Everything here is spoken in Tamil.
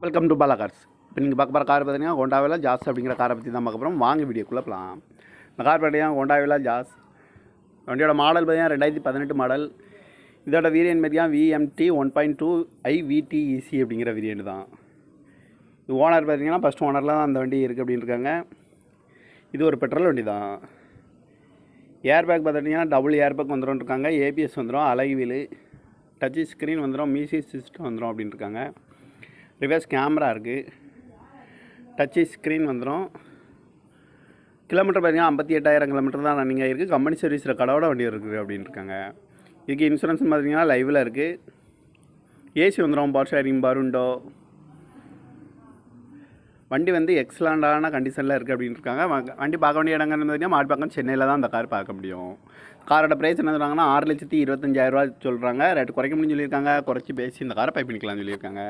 Welcome to Bala cars. இப்போ நீங்கள் பார்க்க போகிற கார் பார்த்தீங்கன்னா ஹோண்டாவில் ஜாஸ் அப்படிங்கிற காரை பற்றி தான் பார்க்க போகிறோம். வாங்க வீடியோக்குள்ளே போகலாம். இந்த கார் பார்த்தீங்கன்னா ஹோண்டாவில் ஜாஸ். வண்டியோட மாடல் பார்த்தீங்கன்னா 2018 மாடல். இதோட வேரியன்ட் பார்த்தீங்கன்னா VMT 1.2 IVTEC அப்படிங்கிற வேரியன்ட் தான். இது ஓனர் பார்த்தீங்கன்னா ஃபஸ்ட் ஓனரில் தான் அந்த வண்டி இருக்குது அப்படின்னு இருக்காங்க. இது ஒரு பெட்ரோல் வண்டி தான். ஏர் பேக் பார்த்துட்டிங்கன்னா டபுள் ஏர் பேக் வந்துடும் இருக்காங்க. ABS வந்துடும், அலாய் வீலு, டச் ஸ்க்ரீன் வந்துடும், மியூசிக் சிஸ்டம் வந்துடும் அப்படின்னு இருக்காங்க. ரிவர்ஸ் கேமரா இருக்குது, டச்சு ஸ்க்ரீன் வந்துடும். கிலோமீட்டர் பார்த்தீங்கன்னா 58,000 கிலோமீட்டர் தான் ரன்னிங் ஆகிருக்கு. கம்பெனி சர்வீஸில் கடவோட வண்டி இருக்குது அப்படின்னு இருக்காங்க. இதுக்கு இன்சூரன்ஸ் பார்த்தீங்கன்னா லைவில் இருக்குது. ஏசி வந்துடும், பவர் ஷேரிங், பருண்டோ. வண்டி வந்து எக்ஸலண்டான கண்டிஷனில் இருக்குது அப்படின்னு இருக்காங்க. வண்டி பார்க்க வேண்டிய இடங்கள் பார்த்தீங்கன்னா மாட்டுப்பாக்கம், சென்னையில் தான் அந்த கார் பார்க்க முடியும். காரோட ப்ரைஸ் என்ன சொல்கிறாங்கன்னா 6,25,000 சொல்கிறாங்க. ரேட்டு குறைக்க முடியும்னு சொல்லியிருக்காங்க. குறைச்சி பேசி இந்த காரை பை பண்ணிக்கலாம்னு சொல்லியிருக்காங்க.